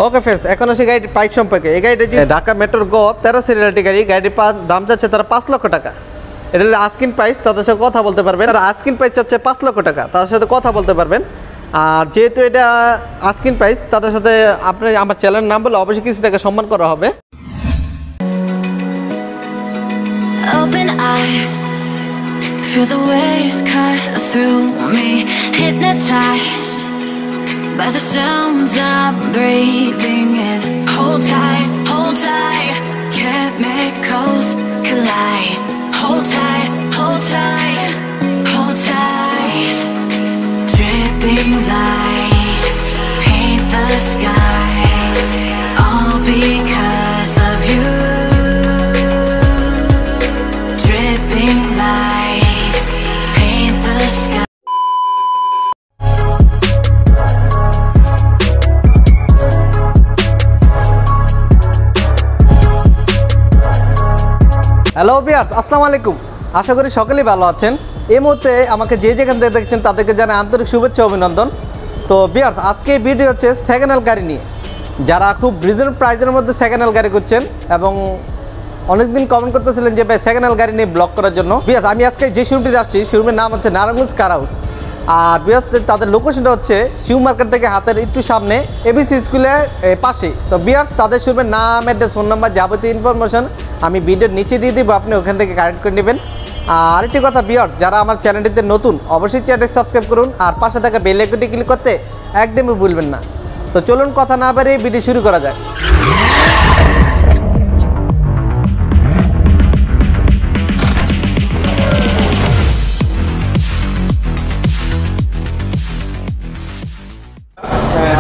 Okay friends, এখন আসি গাড়ির প্রাইস সম্পর্কে। এই গাড়িটা যে ঢাকা মেট্রোর গ 13 সিরিয়ালটি গাড়ি, গাড়ির দাম চাচ্ছে তারা 5 লক্ষ টাকা। এটা হলো আস্কিং প্রাইস, তাদের সাথে কথা বলতে পারবেন। তারা আস্কিং প্রাইস চাচ্ছে 5 লক্ষ টাকা, তাদের সাথে কথা বলতে পারবেন। আর যেহেতু এটা আস্কিং প্রাইস, তাদের সাথে আপনি আমার চ্যানেলের নাম বলে অবশ্যই কিছু টাকা সম্মান করা হবে। Open eye, feel the waves cut through me, hypnotized by the sounds I'm breathing in. Hold tight, chemicals collide. Hold tight, hold tight, hold tight. Dripping lights paint the skies, all because of you. Dripping lights paint the sky. Hello viewers, আসসালামু আলাইকুম। আশা করি সকলেই ভালো আছেন। এই মুহূর্তে আমাকে যে যেখান থেকে দেখছেন তাদেরকে জানাই আন্তরিক শুভেচ্ছা অভিনন্দন। তো ভিউয়ার্স, আজকে এই ভিডিও হচ্ছে সেকেন্ড হ্যান্ড গাড়ি নিয়ে। যারা খুব রিজনেবল প্রাইসের মধ্যে সেকেন্ড হ্যান্ড গাড়ি করছেন এবং অনেকদিন কমেন্ট করতেছিলেন যে ভাই সেকেন্ড হ্যান্ড গাড়ি নিয়ে ব্লগ করার জন্য। ভিউয়ার্স, আমি আজকে যে শোরুমটিতে আসছি, শোরুমের নাম হচ্ছে নারায়ণগঞ্জ কার হাউস। আর ভিউয়ার্স, তাদের লোকেশনটা হচ্ছে শিউ মার্কেট থেকে হাতের একটু সামনে এবিসি স্কুলের পাশে। তো ভিউয়ার্স, তাদের শোরুমের নাম, অ্যাড্রেস, ফোন নাম্বার, যাবতীয় ইনফরমেশন আমি ভিডিওর নিচে দিয়ে দিব, আপনি ওখান থেকে কানেক্ট করে নেবেন। আর আরেকটি কথা ভিউয়ার্স, যারা আমার চ্যানেলটিতে নতুন অবশ্যই চ্যানেলটি সাবস্ক্রাইব করুন আর পাশে থাকা বেল আইকনটি ক্লিক করতে একদমই ভুলবেন না। তো চলুন কথা না বাড়িয়ে ভিডিও শুরু করা যায়।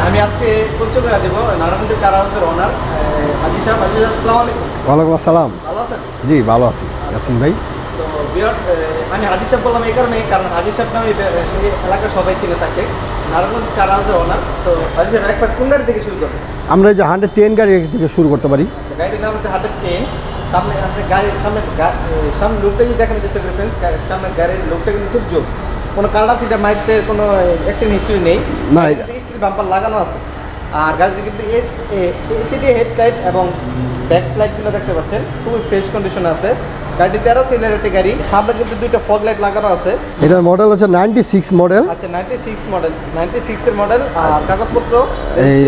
আমি আজকে পরিচয় করে দেবো নারায়ণগঞ্জ কার হাউসের ওনার হাজি সাহেব। হাজি সাহেব, আসসালামু আলাইকুম। ওয়ালাইকুম আসসালাম। ভালো আছেন? জি ভালো আছি ইয়াসিন ভাই। তো ভিউয়ার্স, আমি হাজি সাহেব বললাম এই কারণে, কারণ হাজি সাহেব নামে এই এলাকার সবাই চিনে থাকে, নারায়ণগঞ্জ কার হাউসের ওনার। তো হাজি সাহেব, একবার কোন গাড়ি থেকে শুরু করবেন? আমরা এই যে 110 গাড়ি থেকে শুরু করতে পারি। গাড়িটির নাম হচ্ছে 110। সামনে আপনি গাড়ির সামনে লুকটা যদি দেখানোর চেষ্টা করি ফ্রেন্ডস, সামনে গাড়ির লুকটা কিন্তু খুব জোস। কোনো কার্ড আছে এটা মাইটের কোনো অ্যাক্সিডেন্ট হিস্ট্রি নেই, না স্টিল বাম্পার লাগানো আছে। আর গাড়িটি কিন্তু এইচডি হেডলাইট এবং ব্যাক লাইটগুলো দেখতে পাচ্ছেন, খুবই ফ্রেশ কন্ডিশনে আছে। গাড়িটি 13 সিলিন্ডারের একটি গাড়ি, সামনে কিন্তু দুইটা ফগ লাইট লাগানো আছে। এটার মডেল হচ্ছে 96 মডেল। আচ্ছা, 96 মডেল, 96 এর মডেল। আর কাগজপত্র এই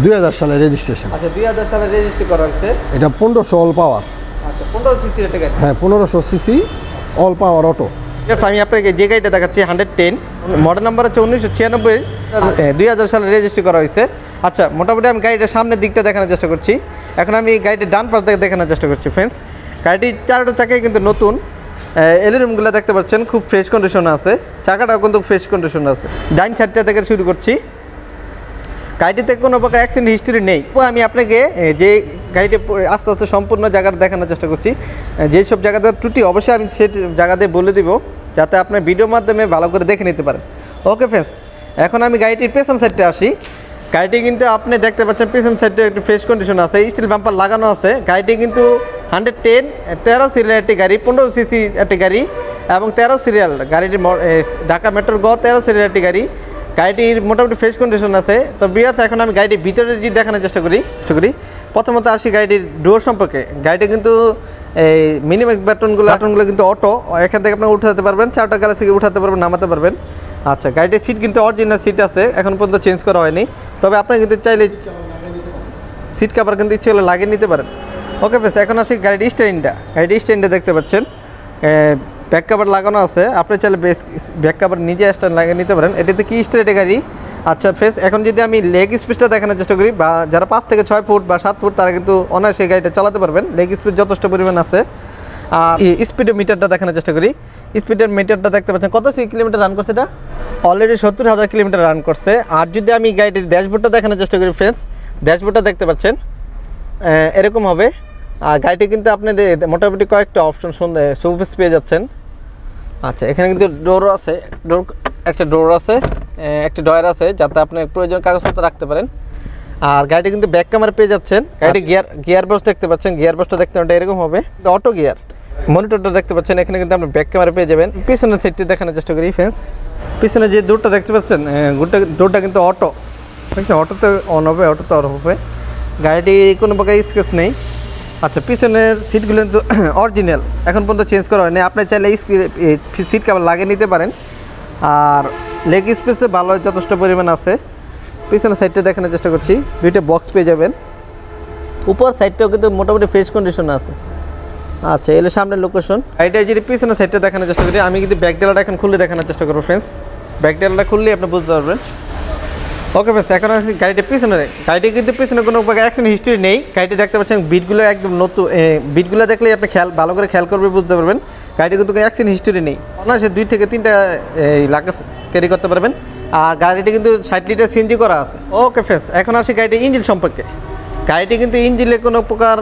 2000 সালের রেজিস্ট্রেশন। আচ্ছা, 2000 সালে রেজিস্ট্রি করা হয়েছে। এটা 1500 অল পাওয়ার। আচ্ছা, 15 সিসি এর গাড়ি। হ্যাঁ, 1500 সিসি অল পাওয়ার অটো। আমি আপনাকে যে গাড়িটা দেখাচ্ছি 110, মডেল নাম্বার হচ্ছে 1996, 2000 সালে রেজিস্ট্রি করা হয়েছে। আচ্ছা, মোটামুটি আমি গাড়িটার সামনের দিকটা দেখানোর চেষ্টা করছি। এখন আমি গাড়িটির ডান পাশ থেকে দেখানোর চেষ্টা করছি ফ্রেন্ডস। গাড়িটির চারটা চাকায় কিন্তু নতুন, এলইডিগুলো দেখতে পাচ্ছেন খুব ফ্রেশ কন্ডিশনে আছে, চাকাটাও কিন্তু ফ্রেশ কন্ডিশনে আছে। ডাইন সাইডটা থেকে শুরু করছি। গাড়িটিতে কোনো প্রকার অ্যাক্সিডেন্ট হিস্ট্রি নেই। আমি আপনাকে যে গাড়িটি আস্তে আস্তে সম্পূর্ণ জায়গাটা দেখানোর চেষ্টা করছি। যেসব জায়গাতে ত্রুটি অবশ্যই আমি সেই জায়গাতে বলে দিব, যাতে আপনার ভিডিওর মাধ্যমে ভালো করে দেখে নিতে পারেন। ওকে ফ্রেন্ডস, এখন আমি গাড়িটির পেছন সাইডে আসি। গাড়িটি কিন্তু আপনি দেখতে পাচ্ছেন পেছন সাইডে একটু ফ্রেশ কন্ডিশন আছে, স্টিল বাম্পার লাগানো আছে। গাড়িটি কিন্তু 110, 13 সিরিয়াল একটি গাড়ি, 15 সিসি একটি গাড়ি এবং 13 সিরিয়াল গাড়িটির ঢাকা মেট্রোর গ 13 সিরিয়াল একটি গাড়ি। গাড়িটির মোটামুটি ফ্রেশ কন্ডিশন আছে। তো ভিউয়ার্স, এখন আমি গাড়িটির ভিতরে যদি দেখানোর চেষ্টা করি। প্রথমত আসি গাড়িটির ডোর সম্পর্কে। গাড়িটি কিন্তু এই মিনিমাম বাটনগুলো কিন্তু অটো, এখান থেকে আপনার উঠাতে পারবেন, 4টা গ্লাস থেকে উঠাতে পারবেন, নামাতে পারবেন। আচ্ছা, গাড়িটির সিট কিন্তু অরিজিনাল সিট আছে, এখন পর্যন্ত চেঞ্জ করা হয়নি। তবে আপনি কিন্তু চাইলে সিট কাভার কিন্তু ইচ্ছে হলে লাগিয়ে নিতে পারেন। ওকে বেশ, এখন আসি গাড়িটির স্ট্যান্ডটা দেখতে পাচ্ছেন, ব্যাক কাভার লাগানো আছে। আপনি চাইলে ব্যাক কাভার নিজে স্ট্যান্ড লাগিয়ে নিতে পারেন। এটাতে কি স্ট্রেটে গাড়ি। আচ্ছা ফ্রেন্ডস, এখন যদি আমি লেগ স্পেসটা দেখানোর চেষ্টা করি, বা যারা 5 থেকে 6 ফুট বা 7 ফুট তারা কিন্তু অনায়াসে গাড়িটা চালাতে পারবেন, লেগ স্পিড যথেষ্ট পরিমাণ আছে। আর স্পিডের মিটারটা দেখানোর চেষ্টা করি। স্পিডের মিটারটা দেখতে পাচ্ছেন কত কিলোমিটার রান করছে, এটা অলরেডি 70,000 কিলোমিটার রান করছে। আর যদি আমি গাড়িটির ড্যাশবোর্ডটা দেখানোর চেষ্টা করি ফ্রেন্ডস, ড্যাশবোর্ডটা দেখতে পাচ্ছেন এরকম হবে। আর গাড়িটি কিন্তু আপনাদের মোটামুটি কয়েকটা অপশন সুপারস পেয়ে যাচ্ছেন। আচ্ছা, এখানে কিন্তু ডোর আছে, একটা ডোর আছে, একটা ডয়ার আছে, যাতে আপনার প্রয়োজন কাগজপত্র রাখতে পারেন। আর গাড়িটি কিন্তু ব্যাক ক্যামেরা পেয়ে যাচ্ছেন। গাড়িটি গিয়ার বক্স দেখতে পাচ্ছেন, গিয়ার বক্সটা দেখতে এরকম হবে, অটো গিয়ার। মনিটরটা দেখতে পাচ্ছেন, এখানে কিন্তু আপনি ব্যাক ক্যামেরা পেয়ে যাবেন। পিছনের সাইডটি দেখানোর চেষ্টা করি ফ্রেন্ডস। পিছনে যে ডোরটা দেখতে পাচ্ছেন, ডোরটা কিন্তু অটো, অটোতে অন হবে, অটোতে অফ হবে। গাড়িটি কোনো প্রকার স্কেচ নেই। আচ্ছা, পিছনের সিটগুলো কিন্তু অরিজিনাল, এখন পর্যন্ত চেঞ্জ করা হয়নি। আপনি চাইলে সিট কভার লাগিয়ে নিতে পারেন। আর লেগ স্পেসে ভালো যথেষ্ট পরিমাণ আছে। পিছনের সাইডটা দেখানোর চেষ্টা করছি, দুইটা বক্স পেয়ে যাবেন। উপর সাইডটাও কিন্তু মোটামুটি ফ্রেশ কন্ডিশনে আছে। আচ্ছা, এলে সামনের লোকেশন। গাড়িটা যদি পিছনের সাইডটা দেখানোর চেষ্টা করি, আমি কিন্তু ব্যাক ডেলাটা এখন খুলে দেখানোর চেষ্টা করবো ফ্রেন্ডস। ব্যাক ডেলাটা খুললেই আপনি বুঝতে পারবেন। ওকে ফ্রেন্ডস, এখন আসি গাড়িটা পিছনে। গাড়িটি কিন্তু পিছনে কোনো অ্যাক্সিডেন্ট হিস্ট্রি নেই। গাড়িটি দেখতে পাচ্ছেন বিটগুলো একদম নতুন, বিটগুলো দেখলেই আপনি ভালো করে খেয়াল করবে, বুঝতে পারবেন গাড়িটি কিন্তু অ্যাক্সিডেন্ট হিস্ট্রি নেই। অনায়াসে 2 থেকে 3টা লাগেজ ক্যারি করতে পারবেন। আর গাড়িটি কিন্তু 60 লিটার সিএনজি করা আছে। ওকে ফ্রেন্ডস, এখন আসি গাড়িটির ইঞ্জিন সম্পর্কে। গাড়িটি কিন্তু ইঞ্জিনে কোনো প্রকার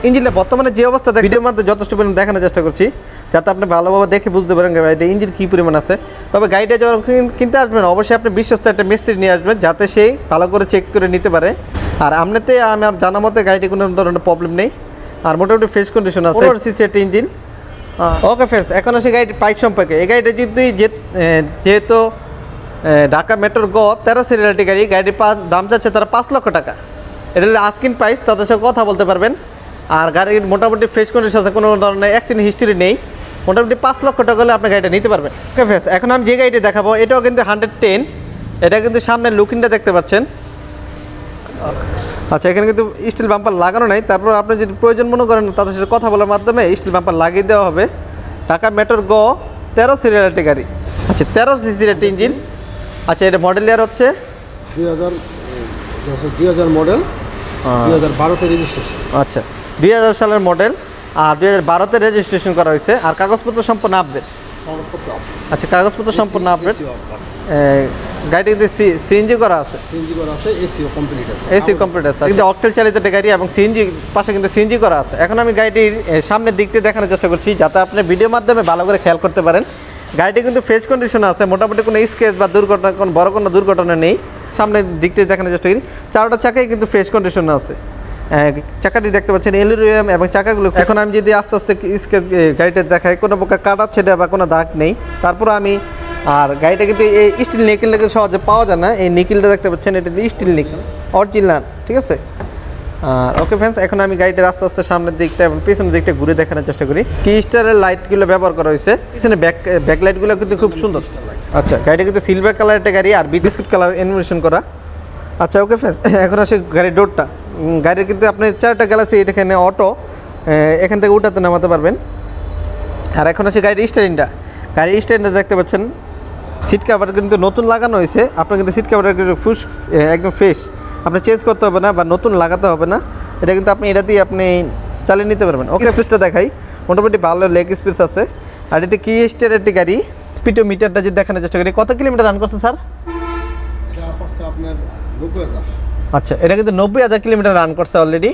ইঞ্জিনে বর্তমানে যে অবস্থা ভিডিওর মাধ্যমে যথেষ্ট পরিমাণ দেখানোর চেষ্টা করছি, যাতে আপনি ভালোভাবে দেখে বুঝতে পারেন গাড়িটা ইঞ্জিন কী পরিমাণ আছে। তবে গাড়িটা যখন কিনতে আসবেন অবশ্যই আপনি বিশ্বস্ত একটা মিস্ত্রি নিয়ে আসবেন, যাতে সেই ভালো করে চেক করে নিতে পারে। আর আমনেতে আমার জানা মতে গাড়িটি কোনো ধরনের প্রবলেম নেই, আর মোটামুটি ফ্রেশ কন্ডিশন আছে। 4cc একটা ইঞ্জিন। ওকে ফ্রেন্ডস, এখন আসি গাড়িটির প্রাইস সম্পর্কে। এই গাড়িটা যদি যেহেতু ঢাকা মেট্রোর 13 সিরিয়ালটি গাড়ি, গাড়ির দাম যাচ্ছে তারা 5 লক্ষ টাকা। এটা হলো আস্কিং প্রাইস, তাদের সাথে কথা বলতে পারবেন। আর গাড়ির মোটামুটি ফ্রেশ কন্ডিশন আছে, কোনো ধরনের অ্যাক্সিডেন্ট হিস্ট্রি নেই। মোটামুটি 5 লক্ষ টাকা হলে আপনি গাড়িটা নিতে পারবেন। ওকে ফ্রেন্ডস, এখন আমি যে গাড়িটি দেখাবো এটাও কিন্তু 110। এটা কিন্তু সামনের লুকিংটা দেখতে পাচ্ছেন। আচ্ছা, এখানে কিন্তু স্টিল বাম্পার লাগানো নাই। তারপর আপনি যদি প্রয়োজন মনে করেন তাদের সাথে কথা বলার মাধ্যমে স্টিল বাম্পার লাগিয়ে দেওয়া হবে। ঢাকা মেট্রোর 13 সিরিয়াল একটি গাড়ি। আচ্ছা, 13 সিসির একটি ইঞ্জিন। আচ্ছা, এটা মডেল ইয়ার হচ্ছে 2000 মডেল, 2012তে রেজিস্ট্রেশন। আচ্ছা, 2000 সালের মডেল, আর 2012তে রেজিস্ট্রেশন করা হয়েছে। আর কাগজপত্র সম্পূর্ণ আপডেট। আচ্ছা, কাগজপত্র সম্পূর্ণ আপডেট। গাড়িটিতে সিএনজি করা আছে, এসিও কমপ্লিট আছে। এসি কমপ্লিট আছে, কিন্তু অকটেল চালিত গাড়ি এবং সিএনজি পাশে কিন্তু সিএনজি করা আছে। এখন আমি গাড়িটির সামনের দিকটি দেখানোর চেষ্টা করছি, যাতে আপনি ভিডিওর মাধ্যমে ভালো করে খেয়াল করতে পারেন। গাড়িটি কিন্তু ফ্রেশ কন্ডিশনে আছে, মোটামুটি কোনো স্কেচ বা দুর্ঘটনা, কোনো বড় কোনো দুর্ঘটনা নেই। সামনের দিকটি দেখানোর চেষ্টা করি, 4টা চাকাই কিন্তু ফ্রেশ কন্ডিশনে আছে। চাকাটি দেখতে পাচ্ছেন অ্যালুমিনিয়াম এবং চাকাগুলো। এখন আমি যদি আস্তে আস্তে স্কেচ গাড়িটা দেখাই, কোনো প্রকার কাটা ছেড়ে বা কোনো দাগ নেই। তারপর আমি আর গাড়িটা কিন্তু এই স্টিল নিকেলটাকে সহজে পাওয়া যায় না। এই নিকেলটা দেখতে পাচ্ছেন, এটা স্টিল নিকেল, অরিজিনাল, ঠিক আছে। আর ওকে ফ্রেন্ডস, এখন আমি গাড়িটার আস্তে আস্তে সামনের দিকটা এবং পিছনের দিকটা ঘুরে দেখানোর চেষ্টা করি। কি স্টারের লাইটগুলো ব্যবহার করা হয়েছে, পিছনে ব্যাক লাইটগুলো কিন্তু খুব সুন্দর। আচ্ছা, গাড়িটা কিন্তু সিলভার কালার একটা গাড়ি, আর বিস্কুট কালার অ্যানিমেশন করা। আচ্ছা, ওকে ফ্রেন্ডস, এখন আসে গাড়ির ডোরটা। গাড়ির কিন্তু আপনি 4টা গ্যালাক্সি, এখানে অটো, এখান থেকে উঠাতে নামাতে পারবেন। আর এখন আসে গাড়ির স্টারিংটা। গাড়ির স্টারিংটা দেখতে পাচ্ছেন, সিট কাভার কিন্তু নতুন লাগানো হয়েছে। আপনার কিন্তু সিট কাভার একদম ফ্রেশ, আপনি চেঞ্জ করতে হবে না বা নতুন লাগাতে হবে না। এটা কিন্তু আপনি এটা দিয়ে আপনি চালিয়ে নিতে পারবেন। ওকে, স্পেসটা দেখাই, মোটামুটি ভালো লেগ স্পেস আছে। আর এটা কি স্টার একটি গাড়ি। স্পিডোমিটারটা যদি দেখানোর চেষ্টা করি, কত কিলোমিটার রান করছে স্যার? আচ্ছা, এটা কিন্তু 90,000 কিলোমিটার রান করছে অলরেডি।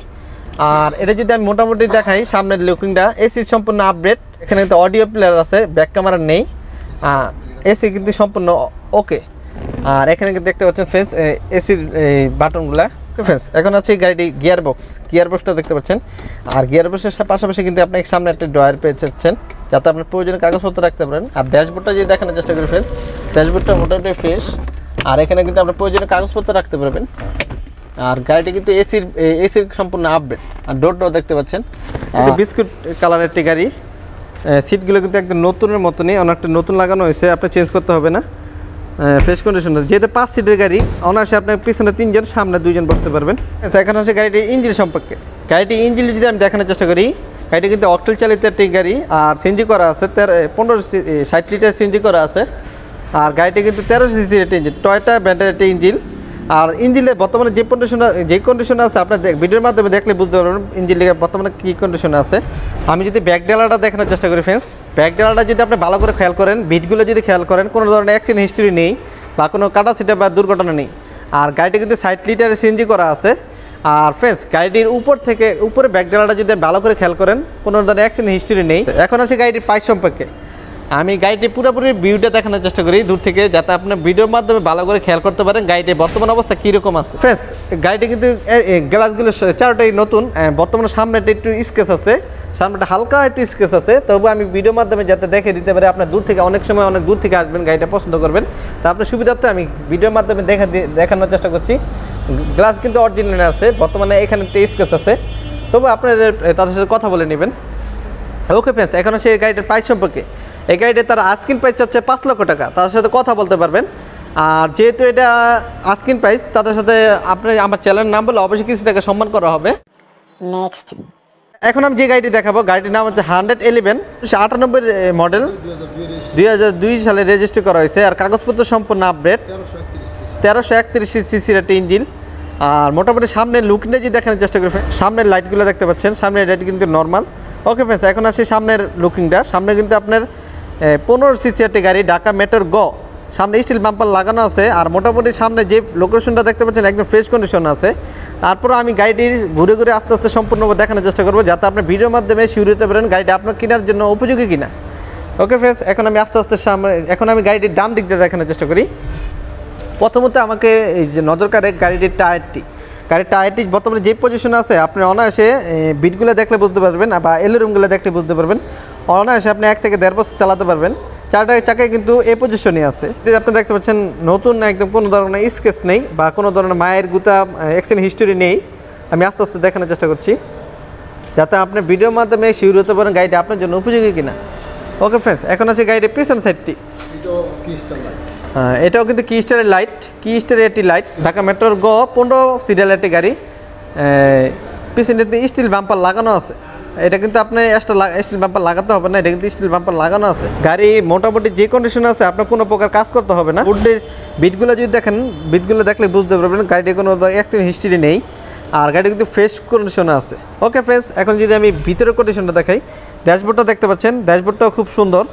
আর এটা যদি আমি মোটামুটি দেখাই, সামনের লুকিংটা এসি সম্পূর্ণ আপডেট। এখানে কিন্তু অডিও প্লেয়ার আছে, ব্যাক ক্যামেরা নেই। এসি কিন্তু সম্পূর্ণ ওকে। আর এখানে কিন্তু দেখতে পাচ্ছেন ফ্রেন্ডস এসির বাটনগুলা। ফ্রেন্ডস, এখন আছে গাড়িটি গিয়ার বক্সটা দেখতে পাচ্ছেন। আর গিয়ার বক্সের পাশাপাশি কিন্তু আপনি সামনে একটা ড্রয়ার পেয়ে যাচ্ছেন, যাতে আপনার প্রয়োজনীয় কাগজপত্র রাখতে পারেন। আর ড্যাশবোর্ডটা যদি দেখানোর চেষ্টা করি ফ্রেন্ডস, ড্যাশবোর্ডটা মোটামুটি ফ্রেশ। আর এখানে কিন্তু আপনার প্রয়োজনীয় কাগজপত্র রাখতে পারবেন। আর গাড়িটি কিন্তু এসির সম্পূর্ণ আপডেট। আর ডোরটাও দেখতে পাচ্ছেন, বিস্কুট কালারের একটি গাড়ি। সিটগুলো কিন্তু একদম নতুনের মতনই, অনেকটা নতুন লাগানো হয়েছে, আপনি চেঞ্জ করতে হবে না। ফ্রেশ কন্ডিশন, যেহেতু 5 সিটের গাড়ি, অনায়াসে আপনার পিছনে 3 জন, সামনে 2 জন বসতে পারবেন। এখন হচ্ছে গাড়িটির ইঞ্জিন সম্পর্কে। গাড়িটির ইঞ্জিন যদি আমি দেখানোর চেষ্টা করি, গাড়িটি কিন্তু অকটেল চালিত একটি গাড়ি, আর সিএনজি করা আছে 60 লিটার সিএনজি করা আছে। আর গাড়িটি কিন্তু 13 সিসির একটি ইঞ্জিন, টয়োটা ব্র্যান্ডের একটি ইঞ্জিন। আর ইঞ্জিনের বর্তমানে যে কন্ডিশনে আছে, আপনার ভিডিওর মাধ্যমে দেখলে বুঝতে পারবেন ইঞ্জিনটা বর্তমানে কী কন্ডিশনে আছে। আমি যদি ব্যাক ডেলাটা দেখানোর চেষ্টা করি ফ্রেন্ডস, ব্যাক ডেলাটা যদি আপনি ভালো করে খেয়াল করেন, বিটগুলো যদি খেয়াল করেন, কোনো ধরনের অ্যাক্সিডেন্ট হিস্ট্রি নেই বা কোনো কাটা ছিটা বা দুর্ঘটনা নেই। আর গাড়িটি কিন্তু 60 লিটারের সিএনজি করা আছে। আর ফ্রেন্ডস, গাড়িটির উপরে ব্যাক ডেলাটা যদি ভালো করে খেয়াল করেন, কোনো ধরনের অ্যাক্সিডেন্ট হিস্ট্রি নেই। এখন আছে গাড়িটির প্রাইস সম্পর্কে। আমি গাড়িটি পুরোপুরি ভিউটা দেখানোর চেষ্টা করি দূর থেকে, যাতে আপনার ভিডিওর মাধ্যমে ভালো করে খেয়াল করতে পারেন গাড়িটির বর্তমান অবস্থা কীরকম আছে। ফ্রেন্ডস, গাড়িটি কিন্তু গ্লাসগুলো 4টাই নতুন। বর্তমানে সামনে একটু স্কেচ আছে, সামনে একটা হালকা একটু স্কেচ আছে, তবু আমি ভিডিওর মাধ্যমে যাতে দেখে দিতে পারি, আপনার দূর থেকে অনেক সময় অনেক দূর থেকে আসবেন, গাড়িটা পছন্দ করবেন, তা আপনার সুবিধার্থে আমি ভিডিওর মাধ্যমে দেখানোর চেষ্টা করছি। গ্লাস কিন্তু অরিজিনাল আছে, বর্তমানে এখানে একটা স্কেচ আছে, তবু আপনাদের তাদের সাথে কথা বলে নেবেন। ওকে ফ্রেন্ডস, এখন সেই গাড়িটার প্রাইস সম্পর্কে, এই গাড়িটা তার আস্কিং প্রাইস হচ্ছে 5 লক্ষ টাকা, তাদের সাথে কথা বলতে পারবেন। আর যেহেতু এটা আস্কিং প্রাইস, তাদের সাথে আপনি আমার চ্যানেলের নাম বলে অবশ্যই কিছু টাকা সম্মান করা হবে। নেক্সট এখন আমি যে গাড়িটি দেখাবো, গাড়িটির নাম হচ্ছে 111 98 মডেল, 2002 সালে রেজিস্ট্রি করা হয়েছে, আর কাগজপত্র সম্পূর্ণ আপডেট, 1331 সিসির একটা ইঞ্জিন। আর মোটামুটি সামনের লুকিংটা যদি দেখানোর চেষ্টা করি, সামনের লাইটগুলো দেখতে পাচ্ছেন, সামনের লাইট কিন্তু নর্মাল। ওকে ফ্রেন্ডস, এখন আসি সামনের লুকিংটা। সামনে কিন্তু আপনার 15 সিসি একটি গাড়ি, ঢাকা মেট্রোর গ, সামনে স্টিল বাম্পার লাগানো আছে। আর মোটামুটি সামনে যে লোকেশনটা দেখতে পাচ্ছেন একদম ফ্রেশ কন্ডিশন আছে। তারপরে আমি গাড়িটির ঘুরে ঘুরে আস্তে আস্তে সম্পূর্ণভাবে দেখানোর চেষ্টা করবো, যাতে আপনি ভিডিওর মাধ্যমে শিওর হতে পারেন গাড়িটা আপনার কেনার জন্য উপযোগী কিনা। ওকে ফ্রেন্ডস, এখন আমি আস্তে আস্তে এখন আমি গাড়িটির ডান দিক দিয়ে দেখানোর চেষ্টা করি। প্রথমত আমাকে এই যে নজর কাড়ে গাড়ির টায়ারটি বর্তমানে যে পজিশনে আছে, আপনি অনায়াসে বিটগুলো দেখলে বুঝতে পারবেন, বা এলোরুমগুলো দেখলে বুঝতে পারবেন। অনায়াসে আপনি 1 থেকে 1.5 বছর চালাতে পারবেন। চারটা চাকায় কিন্তু এই পজিশনে আছে, আপনি দেখতে পাচ্ছেন নতুন, একদম কোনো ধরনের স্কেচ নেই বা কোনো ধরনের মায়ের গুতা অ্যাক্সিডেন্ট হিস্টোরি নেই। আমি আস্তে আস্তে দেখানোর চেষ্টা করছি, যাতে আপনি ভিডিওর মাধ্যমে শিওর হতে পারেন গাড়িটা আপনার জন্য উপযোগী কিনা। ওকে ফ্রেন্ডস, এখন আছে গাড়ির পিছন সাইডটি। এটাও কিন্তু কি স্টারের লাইট, কি স্টারের একটি লাইট, ঢাকা মেট্রোর গ 15 সিরিয়াল একটি গাড়ি। পিছনে স্টিল বাম্পার লাগানো আছে, এটা কিন্তু আপনি স্টিল বাম্পার লাগাতে হবে না, এটা কিন্তু স্টিল বাম্পার লাগানো আছে। গাড়ি মোটামুটি যে কন্ডিশন আছে, আপনার কোনো প্রকার কাজ করতে হবে না। উডের বিটগুলো যদি দেখেন, বিটগুলো দেখলে বুঝতে পারবেন গাড়িটির কোনো অ্যাক্সিডেন্ট হিস্ট্রি নেই, আর গাড়ি কিন্তু ফ্রেশ কন্ডিশনে আছে। ওকে ফ্রেন্ডস, এখন যদি আমি ভিতরের কন্ডিশনটা দেখাই, ড্যাশবোর্ডটা দেখতে পাচ্ছেন, ড্যাশবোর্ডটাও খুব সুন্দর।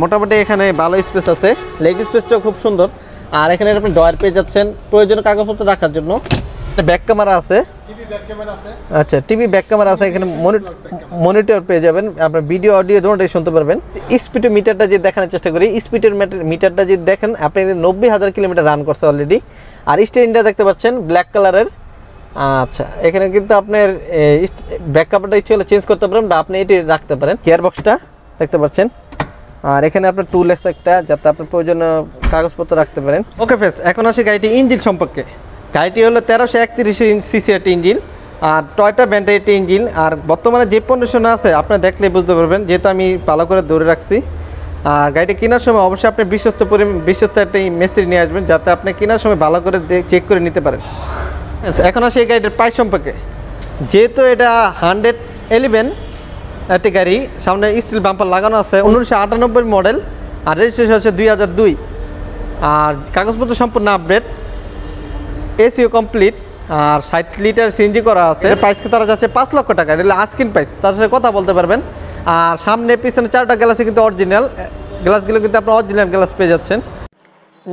মোটামুটি এখানে ভালো স্পেস আছে, লেগ স্পেসটাও খুব সুন্দর। আর এখানে আপনি ডয়ার পেয়ে যাচ্ছেন প্রয়োজনীয় কাগজপত্র রাখার জন্য। ব্যাক ক্যামেরা আছে, আচ্ছা টিভি ব্যাক ক্যামেরা আছে, এখানে মনিটর পেয়ে যাবেন, আপনার ভিডিও অডিও দুটোটাই শুনতে পারবেন। স্পিডের মিটারটা যদি দেখানোর চেষ্টা করি, স্পিডের মিটারটা যদি দেখেন, আপনি 90,000 কিলোমিটার রান করছে অলরেডি। আর স্টিয়ারিংটা দেখতে পাচ্ছেন ব্ল্যাক কালারের। আচ্ছা, এখানে কিন্তু আপনার ব্যাক কাভারটা ইচ্ছে হলে চেঞ্জ করতে পারেন, বা আপনি এটি রাখতে পারেন। গিয়ার বক্সটা দেখতে পাচ্ছেন, আর এখানে আপনার টুলস একটা, যাতে আপনার প্রয়োজনীয় কাগজপত্র রাখতে পারেন। ওকে ফ্রেন্ডস, এখন আসি গাড়িটি ইঞ্জিন সম্পর্কে। গাড়িটি হলো 1331 সিসি একটি ইঞ্জিন, আর টয়োটা ব্র্যান্ডের একটি ইঞ্জিন। আর বর্তমানে যে কন্ডিশনে আছে আপনারা দেখলে বুঝতে পারবেন, যেহেতু আমি ভালো করে ধরে রাখছি। আর গাড়িটি কেনার সময় অবশ্যই আপনি বিশ্বস্ত একটি মিস্ত্রি নিয়ে আসবেন, যাতে আপনি কেনার সময় ভালো করে চেক করে নিতে পারেন। এখন আসি এই গাড়িটার প্রাইস সম্পর্কে। যেহেতু এটা 111 একটি গাড়ি, সামনে স্টিল বাম্পার লাগানো আছে, 1998 মডেল, আর রেজিস্ট্রেশন হচ্ছে 2002। আর কাগজপত্র সম্পূর্ণ আপডেট, এসিও কমপ্লিট, আর 60 লিটার সিএনজি করা আছে। প্রাইস তারা যাচ্ছে 5 লক্ষ টাকা, এটা আস্কিং প্রাইস, তার সাথে কথা বলতে পারবেন। আর সামনে পিছনে 4টা গ্লাসে কিন্তু অরিজিনাল, গ্লাসগুলো কিন্তু আপনার অরিজিনাল গ্লাস পেয়ে যাচ্ছেন।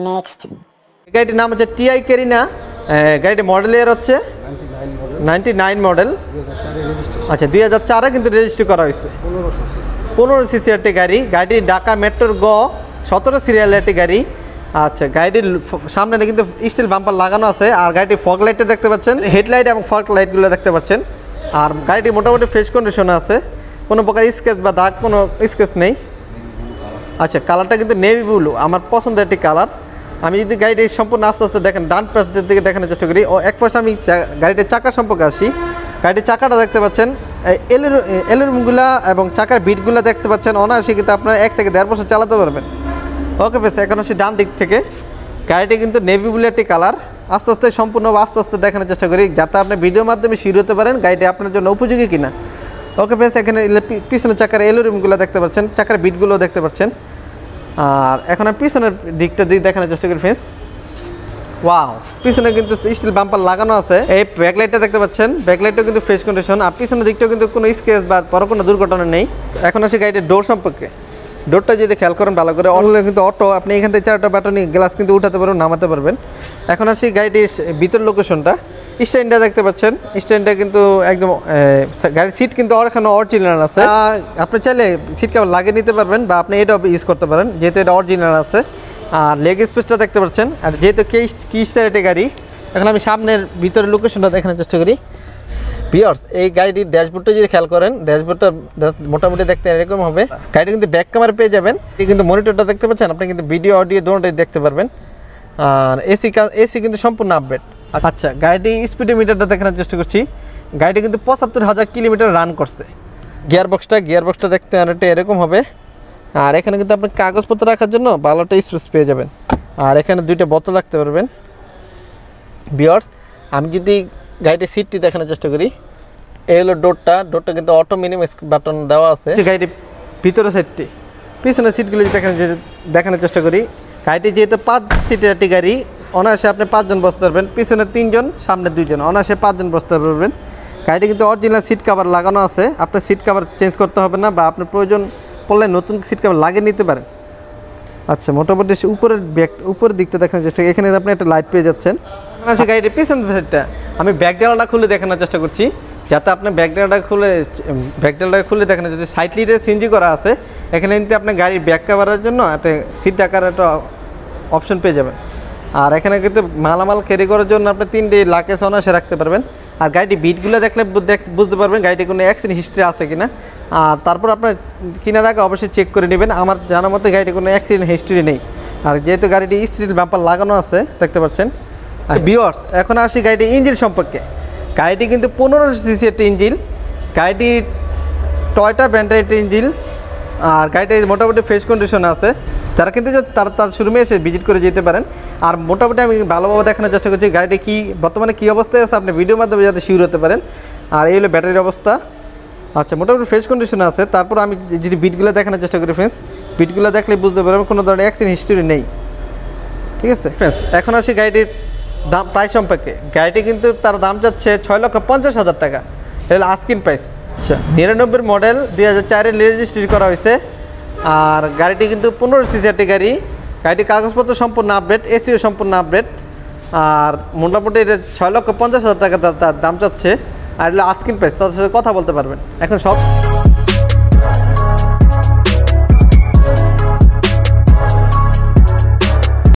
নেক্সট গাড়িটির নাম হচ্ছে টিআই কেরিনা, গাড়িটি মডেল ইয়ার হচ্ছে 99 মডেল, আচ্ছা 2004-এ কিন্তু রেজিস্ট্রি করা হয়েছে। 15 সিসি একটি গাড়ি, গাড়িটি ঢাকা মেট্রোর গ 17 সিরিয়াল একটি গাড়ি। আচ্ছা, গাড়িটির সামনে কিন্তু স্টিল বাম্পার লাগানো আছে, আর গাড়িটির ফগ লাইটটা দেখতে পাচ্ছেন, হেডলাইট এবং ফগ লাইটগুলো দেখতে পাচ্ছেন। আর গাড়িটি মোটামুটি ফ্রেশ কন্ডিশনে আছে, কোনো প্রকার স্কেচ বা দাগ কোনো স্কেচ নেই। আচ্ছা, কালারটা কিন্তু নেভি ব্লু, আমার পছন্দের একটি কালার। আমি যদি গাড়িটি সম্পূর্ণ আস্তে আস্তে দেখেন, ডান পাশ দিকে দেখানোর চেষ্টা করি, এক পাশে আমি গাড়িটির চাকা সম্পর্কে আসি। গাড়িটির চাকাটা দেখতে পাচ্ছেন, এলুরুমগুলা এবং চাকার বিটগুলো দেখতে পাচ্ছেন, অনায়াসে কিন্তু আপনার 1 থেকে 1.5 বছর চালাতে পারবেন। ওকে বেশ, এখন আসি ডান দিক থেকে। গাড়িটি কিন্তু নেভি ব্লু একটি কালার। আস্তে আস্তে আস্তে আস্তে দেখানোর চেষ্টা করি, যাতে আপনি ভিডিওর মাধ্যমে শিওর হতে পারেন গাড়িটি আপনার জন্য উপযোগী কিনা। ওকে বেশ, এখানে পিছনে চাকার এলুরুমগুলো দেখতে পাচ্ছেন, চাকার বিটগুলো দেখতে পাচ্ছেন। আর এখন আমি পিছনের দিকটা দেখানোর চেষ্টা করি ফ্রেন্ডস। ওয়াও, পিছনে কিন্তু স্টিল বাম্পার লাগানো আছে। এই ব্যাকলাইটটা দেখতে পাচ্ছেন, ব্যাকলাইটটাও কিন্তু ফ্রেশ কন্ডিশন, আর পিছনের দিকটাও কিন্তু কোনো স্কেচ বা বড় কোনো দুর্ঘটনা নেই। এখন আসি গাড়িটির ডোর সম্পর্কে। ডোরটা যদি খেয়াল করেন ভালো করে, অনলাইনে কিন্তু অটো, আপনি এখান থেকে 4টা বাটনই গ্লাস কিন্তু উঠাতে পারবেন, নামাতে পারবেন। এখন আসি গাড়িটির ভিতর লোকেশনটা। স্ট্যান্ডটা দেখতে পাচ্ছেন, স্ট্যান্ডটা কিন্তু একদম গাড়ির সিট কিন্তু এখানে অরিজিনাল আছে। আপনি চাইলে সিট কভার লাগিয়ে নিতে পারবেন, বা আপনি এটাও ইউজ করতে পারেন, যেহেতু এটা অরিজিনাল আছে। আর লেগ স্পেসটা দেখতে পাচ্ছেন, আর যেহেতু কি স্টারের গাড়ি। এখন আমি সামনের ভিতরের লোকেশনটা দেখানোর চেষ্টা করি। ভিউয়ার্স এই গাড়িটির ড্যাশবোর্ডটা যদি খেয়াল করেন, ড্যাশবোর্ডটা মোটামুটি দেখতে এরকম হবে। গাড়িটা কিন্তু ব্যাক ক্যামেরা পেয়ে যাবেন, এই কিন্তু মনিটরটা দেখতে পাচ্ছেন, আপনি কিন্তু ভিডিও অডিও দুটোটাই দেখতে পারবেন। আর এসি কিন্তু সম্পূর্ণ আপডেট। আচ্ছা, গাড়িটি স্পিডোমিটারটা দেখানোর চেষ্টা করছি। গাড়িটি কিন্তু ৭৫,০০০ কিলোমিটার রান করছে। গিয়ারবক্সটা দেখতে অনেকটা এরকম হবে। আর এখানে কিন্তু আপনি কাগজপত্র রাখার জন্য ভালো একটা স্পেস পেয়ে যাবেন। আর এখানে দুইটা বোতল রাখতে পারবেন। ভিউয়ার্স, আমি যদি গাড়িটির সিটটি দেখানোর চেষ্টা করি, এই হলো ডোরটা কিন্তু অটো মিনিমাইজ বাটন দেওয়া আছে। গাড়িটির ভিতরে সাইডটি, পিছনের সিটগুলো দেখানোর চেষ্টা করি। গাড়িটি যেহেতু 5 সিটের একটি গাড়ি, অনায়াসে আপনি 5 জন বসতে পারবেন, পিছনে 3 জন, সামনে 2 জন, অনায়াসে 5 জন বসতে পারবেন। গাড়িটি কিন্তু অরিজিনাল সিট কভার লাগানো আছে, আপনার সিট কভার চেঞ্জ করতে হবে না, বা আপনার প্রয়োজন পড়লে নতুন সিট কভার লাগিয়ে নিতে পারেন। আচ্ছা, মোটামুটি উপরের দিকটা দেখানোর চেষ্টা করি। এখানে আপনি একটা লাইট পেয়ে যাচ্ছেন। আচ্ছা, গাড়িটির পিছন সাইডটা আমি ব্যাকডালাটা খুলে দেখানোর চেষ্টা করছি, যাতে আপনার ব্যাকডালাটা খুলে দেখানো, যদি সাইড লিডে সিএনজি করা আছে, এখানে কিন্তু আপনার গাড়ির ব্যাক কভারের জন্য একটা সিট রাখার একটা অপশন পেয়ে যাবেন। আর এখানে কিন্তু মালামাল ক্যারি করার জন্য আপনি 3টে লাকেজ অনায়াসে রাখতে পারবেন। আর গাড়িটি বিটগুলো দেখলে বুঝতে পারবেন গাড়িটি কোনো অ্যাক্সিডেন্ট হিস্ট্রি আছে কিনা। আর তারপর আপনার কেনার আগে অবশ্যই চেক করে নেবেন। আমার জানার মতে গাড়িটি কোনো অ্যাক্সিডেন্ট হিস্ট্রি নেই। আর যেহেতু গাড়িটি স্টিল বাম্পার লাগানো আছে দেখতে পাচ্ছেন। আর ভিউয়ার্স, এখন আসি গাড়িটির ইঞ্জিন সম্পর্কে। গাড়িটি কিন্তু 1500 সিসি একটা ইঞ্জিন, গাড়িটি টয়োটা ব্র্যান্ডের একটা ইঞ্জিন। আর গাড়িটি মোটামুটি ফ্রেশ কন্ডিশন আছে। যারা কিনতে যাচ্ছে তার শোরুমে এসে ভিজিট করে যেতে পারেন। আর মোটামুটি আমি ভালোভাবে দেখানোর চেষ্টা করছি গাড়িটি বর্তমানে কী অবস্থায় আছে, আপনি ভিডিওর মাধ্যমে যাতে শিওর হতে পারেন। আর এই হলো ব্যাটারির অবস্থা। আচ্ছা, মোটামুটি ফ্রেশ কন্ডিশনে আছে। তারপর আমি যদি বিটগুলো দেখানোর চেষ্টা করি ফ্রেন্ডস, বিটগুলো দেখলে বুঝতে পারবেন কোনো ধরনের অ্যাক্সিডেন্ট হিস্ট্রি নেই। ঠিক আছে ফ্রেন্ডস, এখন আসি গাড়িটির দাম প্রাইস সম্পর্কে। গাড়িটি কিন্তু তার দাম যাচ্ছে ৬,৫০,০০০ টাকা, এটা আস্কিং প্রাইস। আচ্ছা, ৯৯ মডেল, 2004-এ রেজিস্ট্রি করা হয়েছে। আর গাড়িটি কিন্তু 1500 সিসি একটি গাড়ি। গাড়িটির কাগজপত্র সম্পূর্ণ আপডেট, এসিও সম্পূর্ণ আপডেট। আর মোটামুটি 6,৫০,০০০ টাকা তার দাম চাচ্ছে। আর আস্কিং প্রাইস, তার সাথে কথা বলতে পারবেন। এখন সব